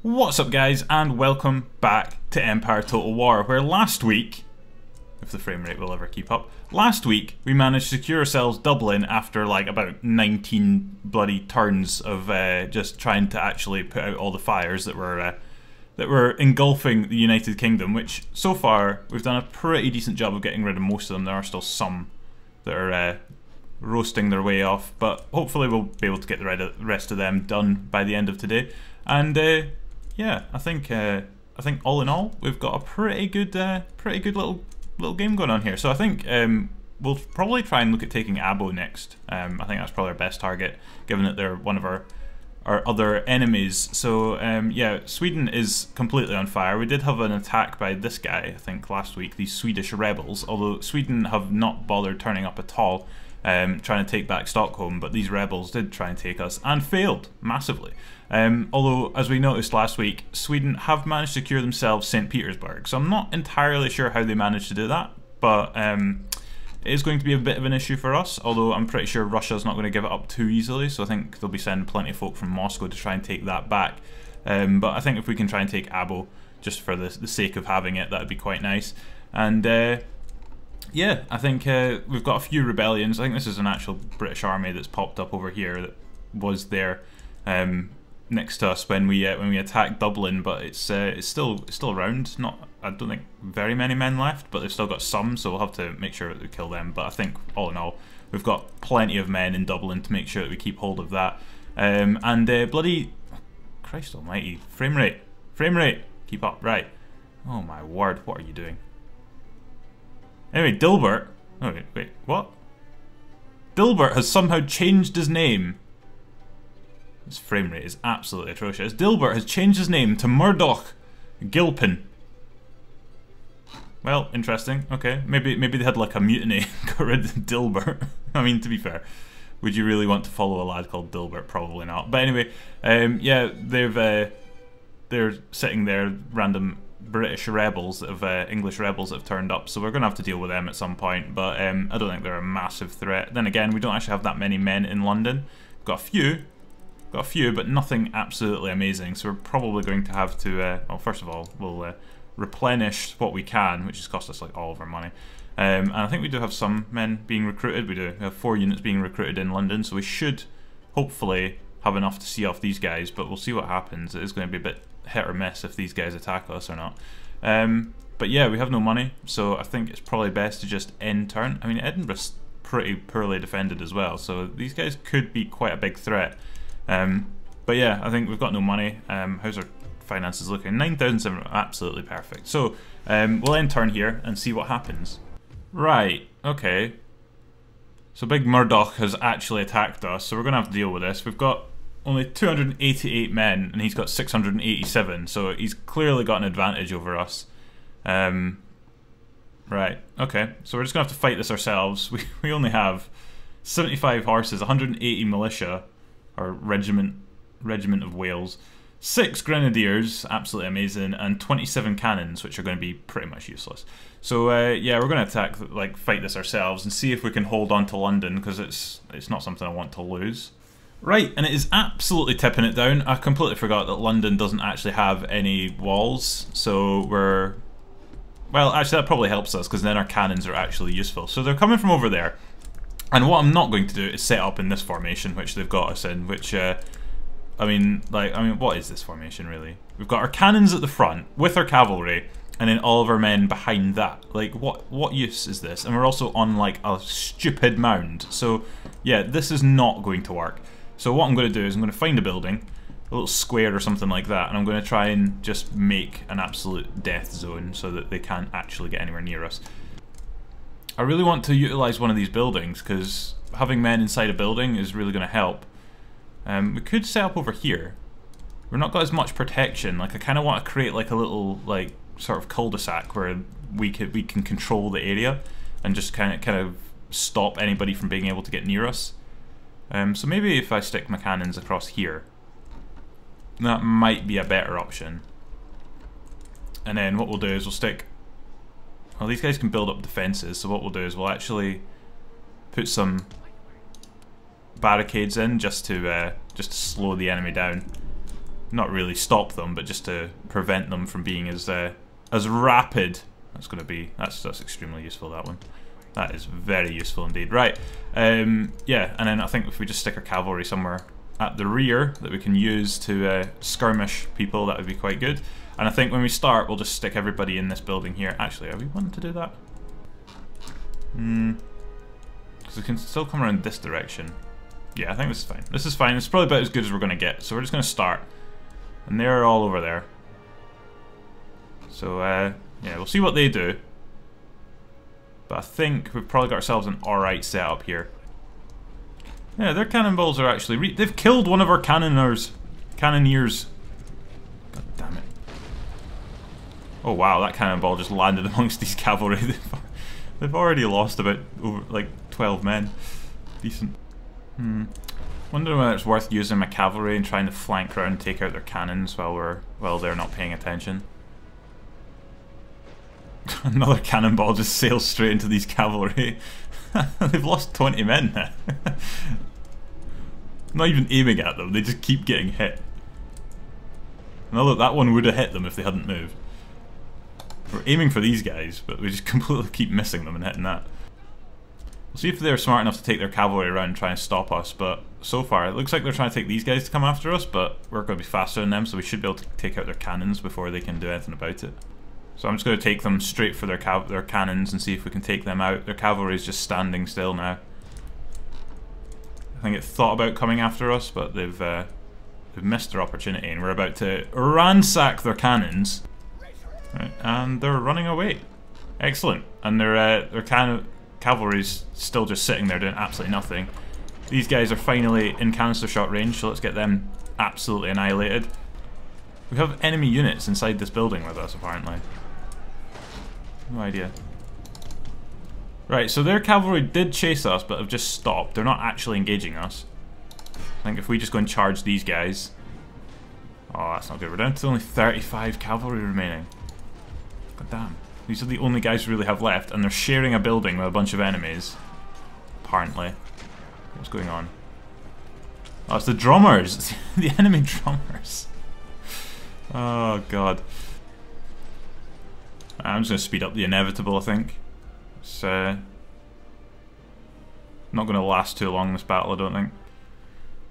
What's up guys, and welcome back to Empire Total War, where last week, if the frame rate will ever keep up, last week we managed to secure ourselves Dublin after like about 19 bloody turns of just trying to actually put out all the fires that were engulfing the United Kingdom, which so far we've done a pretty decent job of getting rid of most of them. There are still some that are roasting their way off, but hopefully we'll be able to get the rest of them done by the end of today. And yeah, I think all in all we've got a pretty good little game going on here. So I think we'll probably try and look at taking Abo next. I think that's probably our best target, given that they're one of our other enemies. So yeah, Sweden is completely on fire. We did have an attack by this guy, I think, last week, these Swedish rebels, although Sweden have not bothered turning up at all, trying to take back Stockholm, but these rebels did try and take us and failed massively. Although, as we noticed last week, Sweden have managed to secure themselves St. Petersburg, so I'm not entirely sure how they managed to do that, but it is going to be a bit of an issue for us, although I'm pretty sure Russia's not going to give it up too easily, so I think they'll be sending plenty of folk from Moscow to try and take that back. But I think if we can try and take Abo, just for the sake of having it, that would be quite nice. And yeah, I think we've got a few rebellions. I think this is an actual British army that's popped up over here that was there next to us when we attacked Dublin, but it's still around. I don't think very many men left, but they've still got some, so we'll have to make sure that we kill them. But I think all in all, we've got plenty of men in Dublin to make sure that we keep hold of that. And bloody Christ Almighty, frame rate, keep up, right? Oh my word, what are you doing? Anyway, Dilbert. Oh wait, what? Dilbert has somehow changed his name. This frame rate is absolutely atrocious. Dilbert has changed his name to Murdoch Gilpin. Well, interesting. Okay, maybe they had like a mutiny, got rid of Dilbert. I mean, to be fair, would you really want to follow a lad called Dilbert? Probably not. But anyway, yeah, they're sitting there, random British rebels, English rebels that have turned up, so we're going to have to deal with them at some point, but I don't think they're a massive threat. Then again, we don't actually have that many men in London. We've got a few, but nothing absolutely amazing, so we're probably going to have to, well, first of all, we'll replenish what we can, which has cost us like all of our money. And I think we do have some men being recruited. We have 4 units being recruited in London, so we should hopefully have enough to see off these guys, but we'll see what happens. It is going to be a bit hit or miss if these guys attack us or not. But yeah, we have no money, so I think it's probably best to just end turn. I mean, Edinburgh's pretty poorly defended as well, so these guys could be quite a big threat. But yeah, I think we've got no money. How's our finances looking? 9,700, absolutely perfect. So we'll end turn here and see what happens. Right, okay. So Big Murdoch has actually attacked us, so we're going to have to deal with this. We've got only 288 men, and he's got 687, so he's clearly got an advantage over us. Right, okay, so we're just going to have to fight this ourselves. We only have 75 horses, 180 militia, or regiment of Wales, 6 grenadiers, absolutely amazing, and 27 cannons, which are going to be pretty much useless. So yeah, we're going to fight this ourselves and see if we can hold on to London, because it's not something I want to lose. Right, and it is absolutely tipping it down. I completely forgot that London doesn't actually have any walls, so we're... Well, actually that probably helps us, because then our cannons are actually useful. So they're coming from over there, and what I'm not going to do is set up in this formation, which they've got us in, which, I mean, what is this formation, really? We've got our cannons at the front, with our cavalry, and then all of our men behind that. Like, what use is this? And we're also on, like, a stupid mound. So, yeah, this is not going to work. So what I'm going to do is I'm going to find a building, a little square or something like that, and I'm going to try and just make an absolute death zone so that they can't actually get anywhere near us. I really want to utilise one of these buildings, because having men inside a building is really going to help. We could set up over here. We've not got as much protection. Like, I kind of want to create like a little, like, sort of cul-de-sac where we can control the area and just kind of stop anybody from being able to get near us. So maybe if I stick my cannons across here, that might be a better option. And then what we'll do is we'll stick... Well, these guys can build up defences, so what we'll do is we'll actually put some barricades in just to slow the enemy down. not really stop them, but just to prevent them from being as rapid. That's going to be that's extremely useful. That one, that is very useful indeed. Right, yeah, and then I think if we just stick our cavalry somewhere at the rear that we can use to skirmish people, that would be quite good. And I think when we start, we'll just stick everybody in this building here. Actually, are we wanting to do that? Because we can still come around this direction. Yeah, I think this is fine. This is fine. It's probably about as good as we're going to get. So we're just going to start. And they're all over there. So, yeah, we'll see what they do. But I think we've probably got ourselves an alright setup here. Yeah, their cannonballs are actually... they've killed one of our cannoneers. God damn it. Oh wow, that cannonball just landed amongst these cavalry. They've already lost about like 12 men. Decent. Wonder whether it's worth using my cavalry and trying to flank around and take out their cannons while they're not paying attention. Another cannonball just sails straight into these cavalry. They've lost 20 men now. Not even aiming at them, they just keep getting hit. Now that one would have hit them if they hadn't moved. We're aiming for these guys, but we just completely keep missing them and hitting that. We'll see if they're smart enough to take their cavalry around and try and stop us, but so far it looks like they're trying to take these guys to come after us, but we're going to be faster than them, so we should be able to take out their cannons before they can do anything about it. So I'm just going to take them straight for their cannons and see if we can take them out. Their cavalry is just standing still now. I think it thought about coming after us, but they've missed their opportunity, and we're about to ransack their cannons. Right, and they're running away. Excellent. And their cavalry's still just sitting there doing absolutely nothing. These guys are finally in canister shot range, so let's get them absolutely annihilated. We have enemy units inside this building with us, apparently. No idea. Right, so their cavalry did chase us, but have just stopped. They're not actually engaging us. I think if we just go and charge these guys... Oh, that's not good. We're down to only 35 cavalry remaining. God damn. These are the only guys we really have left, and they're sharing a building with a bunch of enemies. Apparently. What's going on? Oh, it's the drummers! The enemy drummers. Oh, God. I'm just going to speed up the inevitable, I think. It's not going to last too long, this battle, I don't think.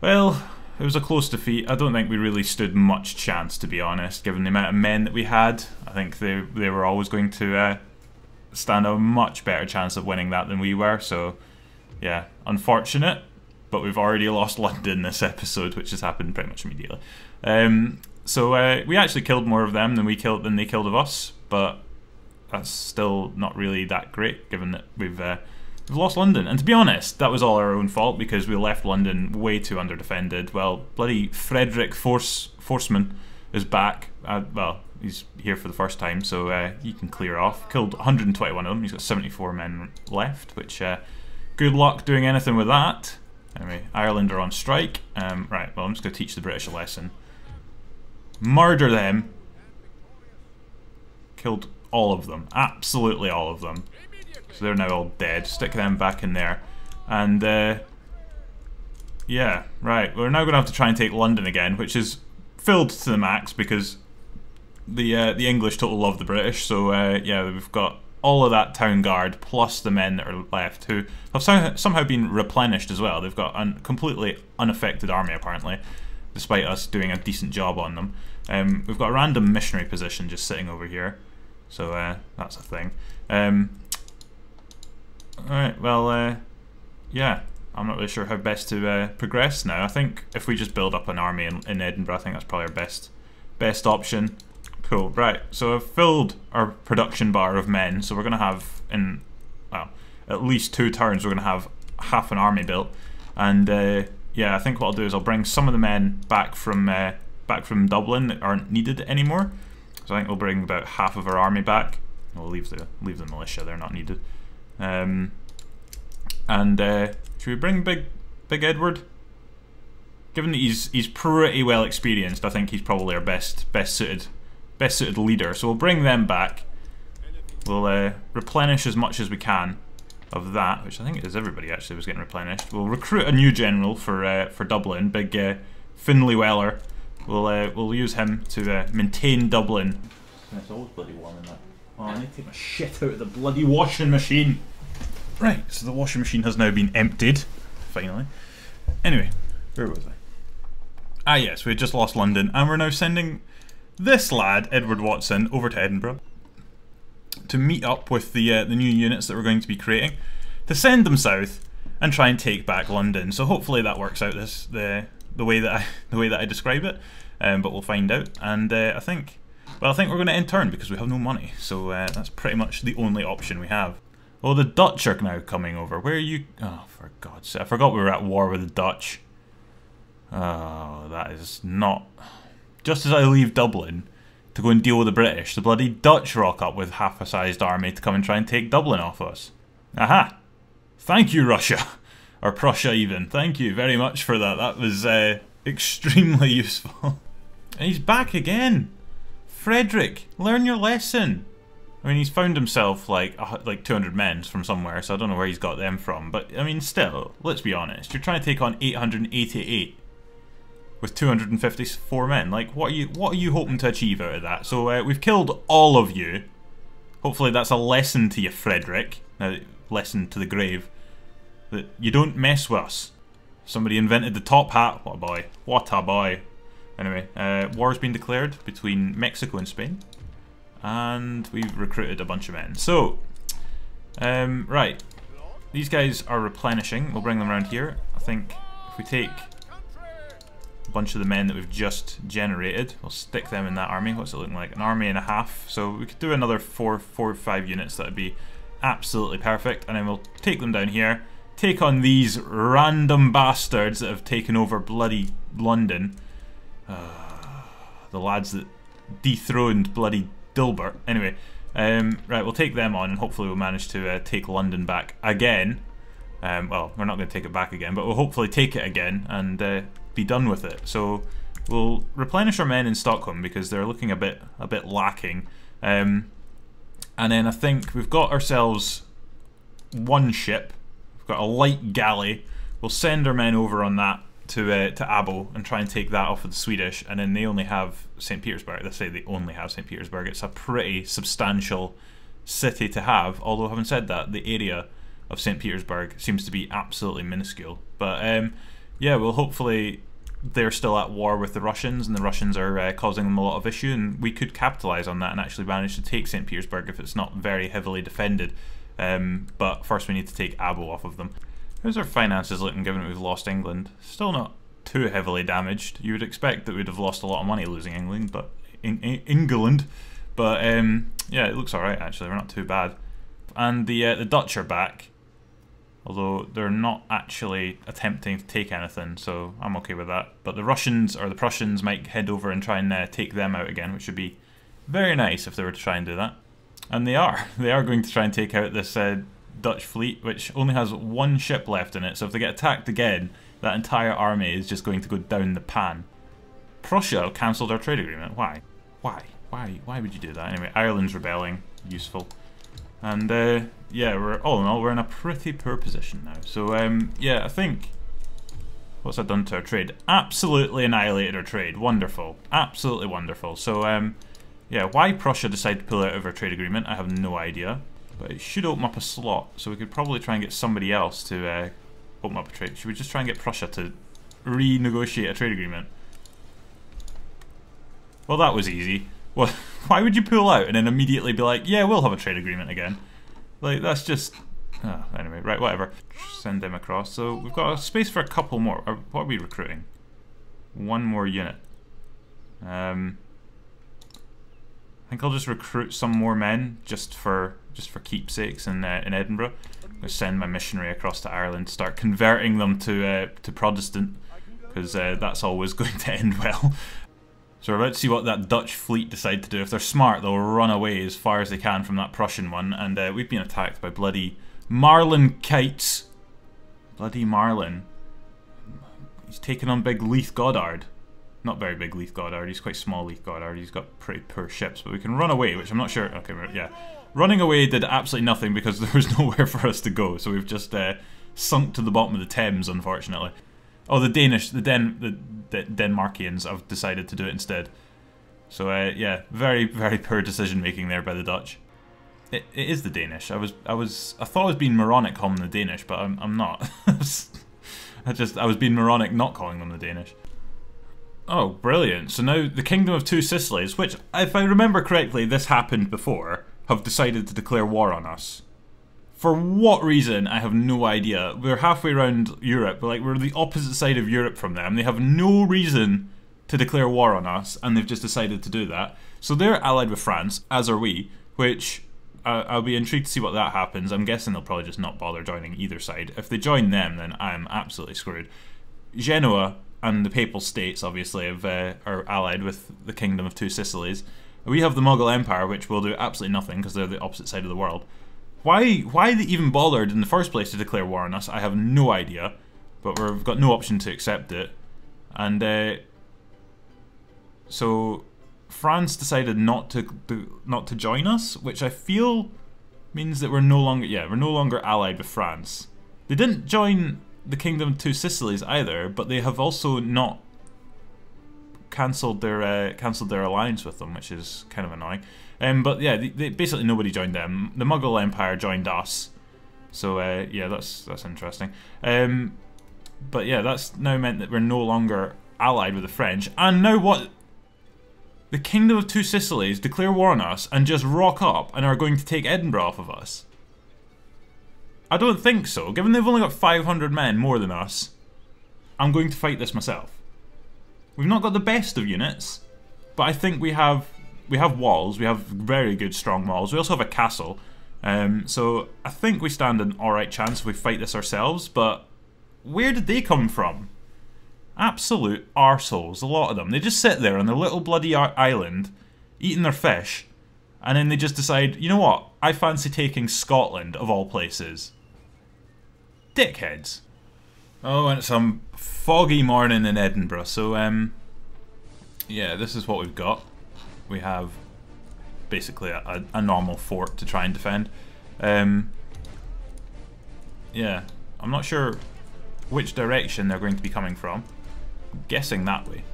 Well, it was a close defeat. I don't think we really stood much chance, to be honest, given the amount of men that we had. I think they were always going to stand a much better chance of winning that than we were, so yeah, unfortunate, but we've already lost London this episode, which has happened pretty much immediately. So we actually killed more of them than they killed of us, but that's still not really that great, given that we've lost London. And to be honest, that was all our own fault, because we left London way too underdefended. Well, bloody Frederick Forceman is back. Well, he's here for the first time, so he can clear off. Killed 121 of them. He's got 74 men left, which good luck doing anything with that. Anyway, Ireland are on strike. Right, well, I'm just going to teach the British a lesson. Murder them. Killed all of them. Absolutely all of them. So they're now all dead. Stick them back in there. And, yeah, right. We're now going to have to try and take London again, which is filled to the max because the English totally love the British. So, yeah, we've got all of that town guard plus the men that are left who have somehow been replenished as well. They've got a completely unaffected army, apparently, despite us doing a decent job on them. We've got a random missionary position just sitting over here. So, that's a thing. Alright, well, yeah, I'm not really sure how best to progress now. I think if we just build up an army in Edinburgh, I think that's probably our best option. Cool, right, so I've filled our production bar of men, so we're going to have, in, well, at least 2 turns, we're going to have half an army built. And, yeah, I think what I'll do is I'll bring some of the men back from Dublin that aren't needed anymore. So I think we'll bring about half of our army back. We'll leave the militia, they're not needed. And should we bring Big Edward? Given that he's pretty well experienced, I think he's probably our best suited leader. So we'll bring them back. We'll replenish as much as we can of that, which I think it is everybody actually was getting replenished. We'll recruit a new general for Dublin, Big Finlay Weller, we'll use him to maintain Dublin. It's always bloody warm in that. Oh, I need to take my shit out of the bloody washing machine. Right, so the washing machine has now been emptied, finally. Anyway, where was I? Ah yes, we had just lost London, and we're now sending this lad, Edward Watson, over to Edinburgh to meet up with the new units that we're going to be creating, to send them south and try and take back London. So hopefully that works out the way that I describe it, but we'll find out. And I think we're going to end turn because we have no money. So that's pretty much the only option we have. Oh, the Dutch are now coming over. Where are you? Oh, for God's sake! I forgot we were at war with the Dutch. Oh, that is not. Just as I leave Dublin to go and deal with the British, the bloody Dutch rock up with half a sized army to come and try and take Dublin off us. Aha! Thank you, Russia. Or Prussia even. Thank you very much for that. That was extremely useful. And he's back again. Frederick, learn your lesson. I mean, he's found himself like 200 men from somewhere, so I don't know where he's got them from. But, I mean, still, let's be honest. You're trying to take on 888 with 254 men. Like, what are you hoping to achieve out of that? So, we've killed all of you. Hopefully that's a lesson to you, Frederick. Now, lesson to the grave. That you don't mess with us. Somebody invented the top hat. What a boy. What a boy. Anyway, war's been declared between Mexico and Spain. And we've recruited a bunch of men. So, right. These guys are replenishing. We'll bring them around here. I think if we take a bunch of the men that we've just generated, we'll stick them in that army. What's it looking like? An army and a half. So we could do another four or five units. That'd be absolutely perfect. And then we'll take them down here. Take on these random bastards that have taken over bloody London. The lads that dethroned bloody Dilbert. Anyway, right, we'll take them on and hopefully we'll manage to take London back again. Well, we're not going to take it back again, but we'll hopefully take it again and be done with it. So we'll replenish our men in Stockholm because they're looking a bit lacking. And then I think we've got ourselves one ship. We've got a light galley. We'll send our men over on that to Abo and try and take that off of the Swedish, and then they only have St. Petersburg. Let's say they only have St. Petersburg. It's a pretty substantial city to have, although having said that, the area of St. Petersburg seems to be absolutely minuscule. But yeah, well, hopefully they're still at war with the Russians, and the Russians are causing them a lot of issue, and we could capitalise on that and actually manage to take St. Petersburg if it's not very heavily defended. But first we need to take Abo off of them. How's our finances looking given that we've lost England? Still not too heavily damaged. You would expect that we'd have lost a lot of money losing England, but England. But yeah, it looks alright actually, we're not too bad. And the Dutch are back, although they're not actually attempting to take anything, so I'm okay with that. But the Russians or the Prussians might head over and try and take them out again, which would be very nice if they were to try and do that. And they are. They are going to try and take out this Dutch fleet, which only has one ship left in it, so if they get attacked again, that entire army is just going to go down the pan. Prussia cancelled our trade agreement. Why? Why would you do that? Anyway, Ireland's rebelling. Useful. And yeah, we're all in all, we're in a pretty poor position now. So yeah, I think, what's that done to our trade? Absolutely annihilated our trade. Wonderful. Absolutely wonderful. So yeah, why Prussia decided to pull out of our trade agreement, I have no idea. But it should open up a slot, so we could probably try and get somebody else to open up a trade. Should we just try and get Prussia to renegotiate a trade agreement? Well, that was easy. Well, why would you pull out and then immediately be like, yeah, we'll have a trade agreement again? Like, that's just... Oh, anyway, right, whatever. Send them across. So we've got a space for a couple more. What are we recruiting? One more unit. I think I'll just recruit some more men just for keepsakes in Edinburgh. I'm going to send my missionary across to Ireland, start converting them to Protestant, because that's always going to end well. So we're about to see what that Dutch fleet decide to do. If they're smart, they'll run away as far as they can from that Prussian one, and we've been attacked by bloody Marlin kites. Bloody Marlin. He's taken on big Leith Goddard. Not very big Leith Goddard, he's quite small Leith Goddard. He's got pretty poor ships, but we can run away, which I'm not sure. Okay, yeah. Running away did absolutely nothing because there was nowhere for us to go, so we've just sunk to the bottom of the Thames, unfortunately. Oh, the Danish, the Denmarkians have decided to do it instead. So yeah, very, very poor decision making there by the Dutch. It is the Danish. I thought I was being moronic calling them the Danish, but I'm not. I was being moronic not calling them the Danish. Oh, brilliant. So now the Kingdom of Two Sicilies, which, if I remember correctly, this happened before, have decided to declare war on us. For what reason, I have no idea. We're halfway around Europe, we're the opposite side of Europe from them. They have no reason to declare war on us, and they've just decided to do that. So they're allied with France, as are we, which I'll be intrigued to see what that happens. I'm guessing they'll probably just not bother joining either side. If they join them, then I'm absolutely screwed. Genoa and the Papal States, obviously, are allied with the Kingdom of Two Sicilies. We have the Mughal Empire, which will do absolutely nothing because they're the opposite side of the world. Why they even bothered in the first place to declare war on us, I have no idea. But we've got no option to accept it. And so France decided not to join us, which I feel means that we're no longer allied with France. They didn't join the Kingdom of Two Sicilies either, but they have also not cancelled their alliance with them, which is kind of annoying. But yeah, they basically nobody joined them. The Mughal Empire joined us, so yeah, that's interesting. But yeah, that's now meant that we're no longer allied with the French. And now what? The Kingdom of Two Sicilies declare war on us and just rock up and are going to take Edinburgh off of us. I don't think so. Given they've only got 500 men more than us, I'm going to fight this myself. We've not got the best of units, but I think we have walls. We have very good, strong walls. We also have a castle. So I think we stand an alright chance if we fight this ourselves, but where did they come from? Absolute arseholes, a lot of them. They just sit there on their little bloody island, eating their fish, and then they just decide, you know what, I fancy taking Scotland, of all places. Dickheads. Oh, and it's a foggy morning in Edinburgh, so, yeah, this is what we've got. We have basically a normal fort to try and defend. Yeah, I'm not sure which direction they're going to be coming from. I'm guessing that way.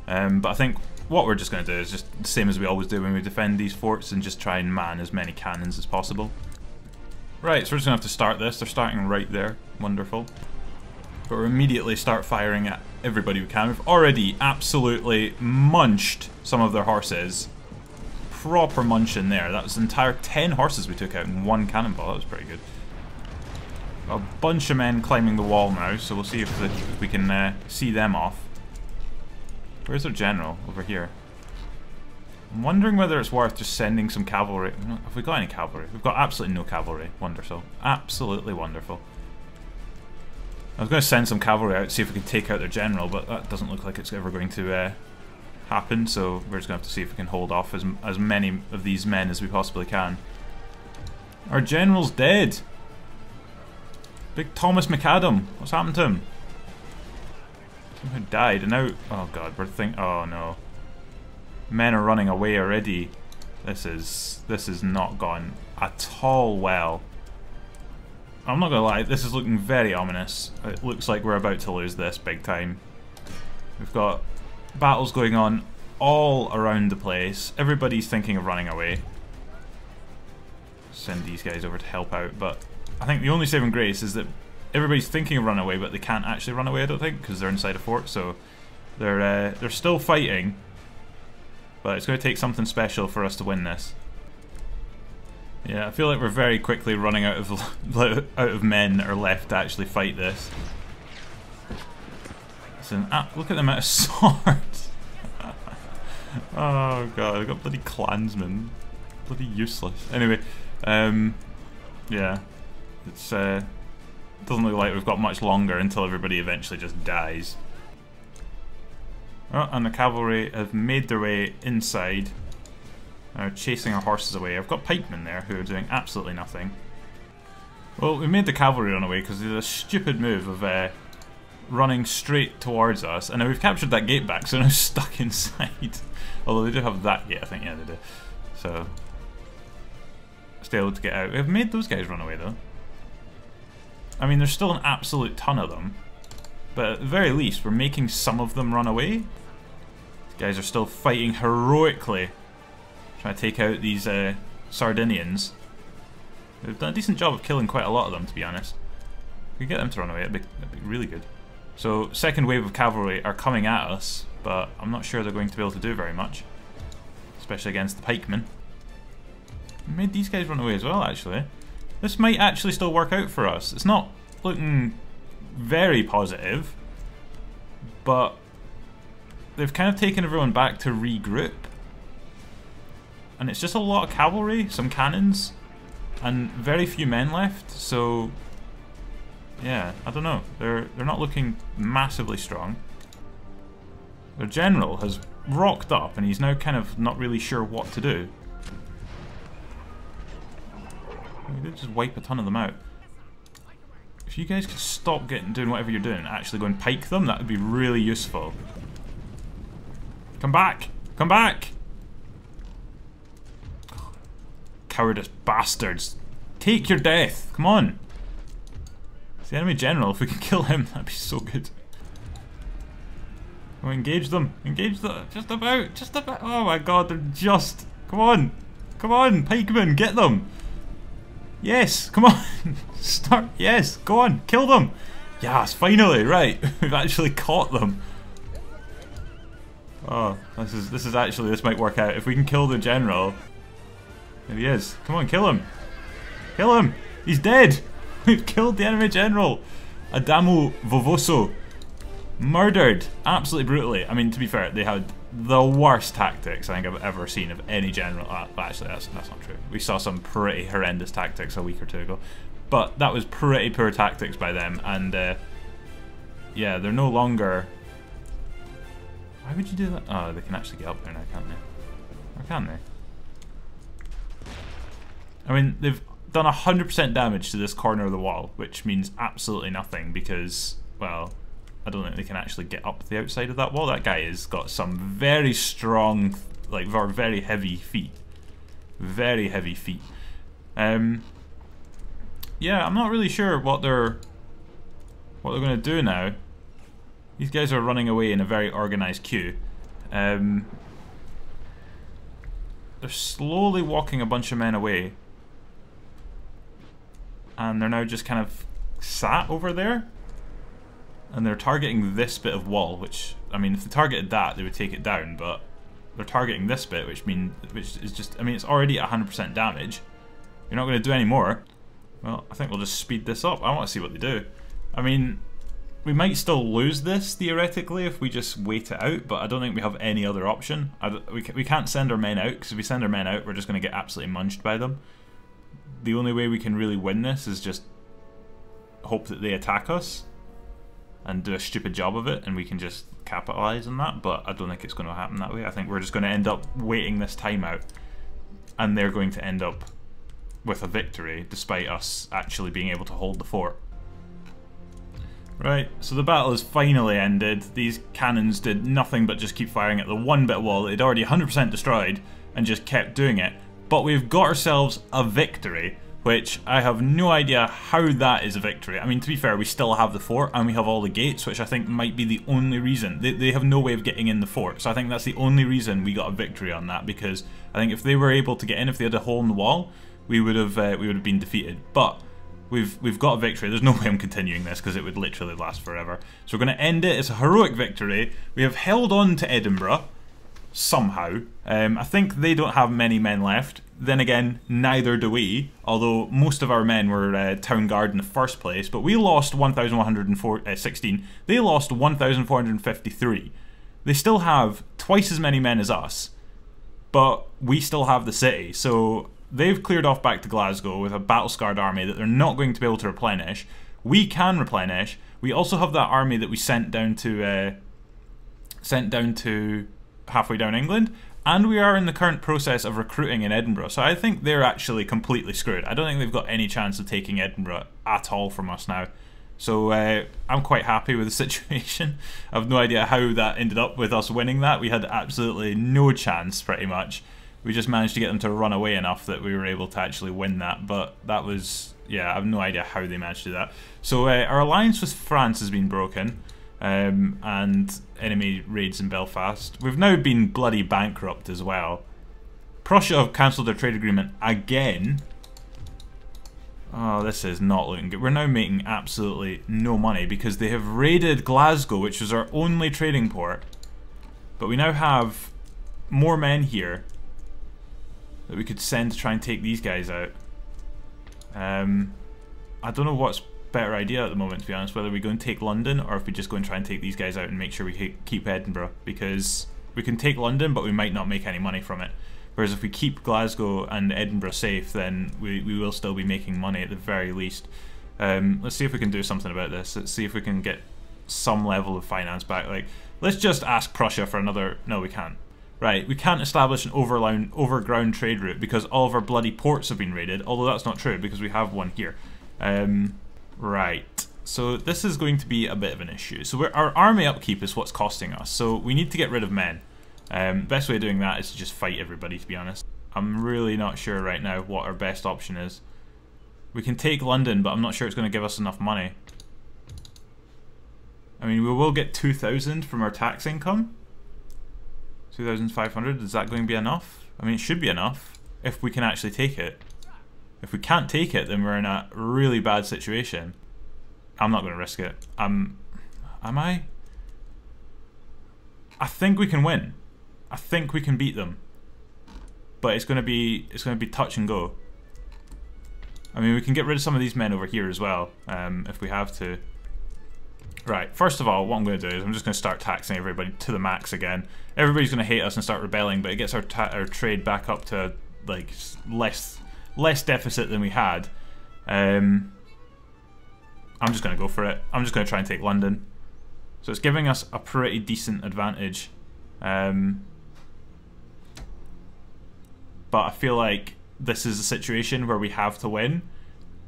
But I think what we're just going to do is just the same as we always do when we defend these forts and just try and man as many cannons as possible. Right, so we're just going to have to start this. They're starting right there. Wonderful. But we'll immediately start firing at everybody we can. We've already absolutely munched some of their horses. Proper munching there. That was an entire 10 horses we took out in one cannonball. That was pretty good. A bunch of men climbing the wall now, so we'll see if we can see them off. Where's their general? Over here. I'm wondering whether it's worth just sending some cavalry. Have we got any cavalry? We've got absolutely no cavalry. Wonderful. Absolutely wonderful. I was going to send some cavalry out to see if we can take out their general, but that doesn't look like it's ever going to happen, so we're just going to have to see if we can hold off as many of these men as we possibly can. Our general's dead! Big Thomas McAdam, what's happened to him? Somehow died, and now... Oh god, oh no. Men are running away already. This is not gone at all well. I'm not gonna lie, this is looking very ominous. It looks like we're about to lose this big time. We've got battles going on all around the place. Everybody's thinking of running away. Send these guys over to help out, but I think the only saving grace is that everybody's thinking of running away, but they can't actually run away, I don't think, because they're inside a fort, so they're still fighting, but it's going to take something special for us to win this. Yeah, I feel like we're very quickly running out of men that are left to actually fight this. Listen, look at the amount of swords. Oh god, I've got bloody clansmen. Bloody useless. Anyway, yeah, it's doesn't look like we've got much longer until everybody eventually just dies. Oh, and the cavalry have made their way inside. They're chasing our horses away. I've got pikemen there who are doing absolutely nothing. Well, we made the cavalry run away because they did a stupid move of running straight towards us, and now we've captured that gate back, so now stuck inside. Although they do have that gate, I think. Yeah, they do. So stay able to get out. We've made those guys run away though. I mean, there's still an absolute ton of them. But at the very least, we're making some of them run away. These guys are still fighting heroically, trying to take out these Sardinians. They've done a decent job of killing quite a lot of them, to be honest. If we get them to run away, that'd be really good. So, second wave of cavalry are coming at us, but I'm not sure they're going to be able to do very much. Especially against the pikemen. We made these guys run away as well, actually. This might actually still work out for us. It's not looking very positive, but they've kind of taken everyone back to regroup. And it's just a lot of cavalry, some cannons, and very few men left, so yeah, I don't know. They're not looking massively strong. Their general has rocked up and he's now kind of not really sure what to do. We did just wipe a ton of them out. If you guys could stop doing whatever you're doing and actually go and pike them, that would be really useful. Come back! Come back! Cowardice bastards. Take your death! Come on! It's the enemy general. If we can kill him, that'd be so good. Oh, engage them! Engage them! Just about! Just about! Oh my god, they're just... Come on! Come on! Pikemen, get them! Yes! Come on! Start! Yes! Go on! Kill them! Yes! Finally! Right! We've actually caught them! Oh, this is actually... This might work out. If we can kill the general... There he is. Come on, kill him! Kill him! He's dead! We've killed the enemy general! Adamo Vovoso. Murdered! Absolutely brutally. I mean, to be fair, they had the worst tactics I think I've ever seen of any general. Actually, that's not true. We saw some pretty horrendous tactics a week or two ago. But that was pretty poor tactics by them, and yeah, they're no longer... Why would you do that? Oh, they can actually get up there now, can't they? Or can they? I mean, they've done 100% damage to this corner of the wall, which means absolutely nothing because, well, I don't think they can actually get up the outside of that wall. That guy has got some very strong, like, very heavy feet. Very heavy feet. Yeah, I'm not really sure what they're going to do now. These guys are running away in a very organised queue. They're slowly walking a bunch of men away. And they're now just kind of sat over there. And they're targeting this bit of wall, which, I mean, if they targeted that, they would take it down, but they're targeting this bit, which is just, I mean, it's already at 100% damage. You're not going to do any more. Well, I think we'll just speed this up. I want to see what they do. I mean, we might still lose this, theoretically, if we just wait it out, but I don't think we have any other option. We can't send our men out, because if we send our men out, we're just going to get absolutely munched by them. The only way we can really win this is just hope that they attack us and do a stupid job of it, and we can just capitalise on that, but I don't think it's going to happen that way. I think we're just going to end up waiting this time out, and they're going to end up with a victory, despite us actually being able to hold the fort. Right, so the battle has finally ended. These cannons did nothing but just keep firing at the one bit of wall that they'd already 100% destroyed, and just kept doing it. But we've got ourselves a victory, which I have no idea how that is a victory. I mean, to be fair, we still have the fort and we have all the gates, which I think might be the only reason. They have no way of getting in the fort, so I think that's the only reason we got a victory on that, because I think if they were able to get in, if they had a hole in the wall, we would have been defeated. But we've got a victory. There's no way I'm continuing this because it would literally last forever. So we're going to end it. It's a heroic victory. We have held on to Edinburgh somehow. I think they don't have many men left. Then again, neither do we, although most of our men were town guard in the first place, but we lost 1,116. They lost 1,453. They still have twice as many men as us, but we still have the city, so they've cleared off back to Glasgow with a battle-scarred army that they're not going to be able to replenish. We can replenish. We also have that army that we sent down to halfway down England, and we are in the current process of recruiting in Edinburgh, so I think they're actually completely screwed. I don't think they've got any chance of taking Edinburgh at all from us now. So I'm quite happy with the situation. I have no idea how that ended up with us winning that. We had absolutely no chance, pretty much. We just managed to get them to run away enough that we were able to actually win that, but that was, yeah, I have no idea how they managed to do that. So our alliance with France has been broken. and enemy raids in Belfast. We've now been bloody bankrupt as well. Prussia have cancelled their trade agreement again. Oh, this is not looking good. We're now making absolutely no money because they have raided Glasgow, which was our only trading port. But we now have more men here that we could send to try and take these guys out. I don't know what's better idea at the moment, to be honest, whether we go and take London or if we just go and try and take these guys out and make sure we keep Edinburgh, because we can take London but we might not make any money from it, whereas if we keep Glasgow and Edinburgh safe, then we will still be making money at the very least. Let's see if we can do something about this. Let's see if we can get some level of finance back. Like, let's just ask Prussia for another... No, we can't. Right, we can't establish an overground trade route because all of our bloody ports have been raided, although that's not true because we have one here. Right, so this is going to be a bit of an issue. So our army upkeep is what's costing us, so we need to get rid of men. Best way of doing that is to just fight everybody, to be honest. I'm really not sure right now what our best option is. We can take London, but I'm not sure it's going to give us enough money. I mean, we will get 2,000 from our tax income. 2,500, is that going to be enough? I mean, it should be enough if we can actually take it. If we can't take it, then we're in a really bad situation. I'm not going to risk it. Am I? I think we can win. I think we can beat them. But it's going to be touch and go. I mean, we can get rid of some of these men over here as well, if we have to. Right, first of all, what I'm going to do is I'm just going to start taxing everybody to the max again. Everybody's going to hate us and start rebelling, but it gets our trade back up to like less deficit than we had. I'm just going to go for it. I'm just going to try and take London. So it's giving us a pretty decent advantage. But I feel like this is a situation where we have to win,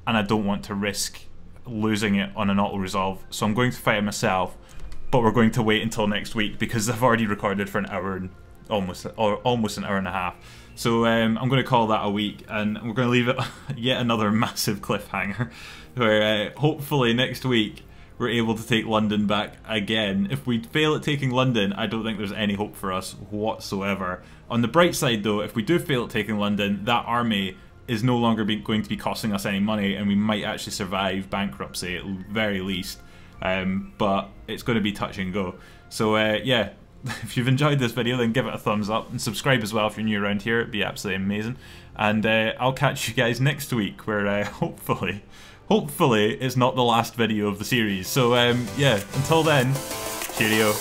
and I don't want to risk losing it on an auto-resolve. So I'm going to fight it myself, but we're going to wait until next week because I've already recorded for an hour and almost an hour and a half. So I'm going to call that a week, and we're going to leave it yet another massive cliffhanger where hopefully next week we're able to take London back again. If we fail at taking London, I don't think there's any hope for us whatsoever. On the bright side though, if we do fail at taking London, that army is no longer going to be costing us any money, and we might actually survive bankruptcy at the very least. But it's going to be touch and go. So yeah, if you've enjoyed this video, then give it a thumbs up and subscribe as well if you're new around here. It'd be absolutely amazing. And I'll catch you guys next week, where hopefully it's not the last video of the series. So yeah, until then, cheerio.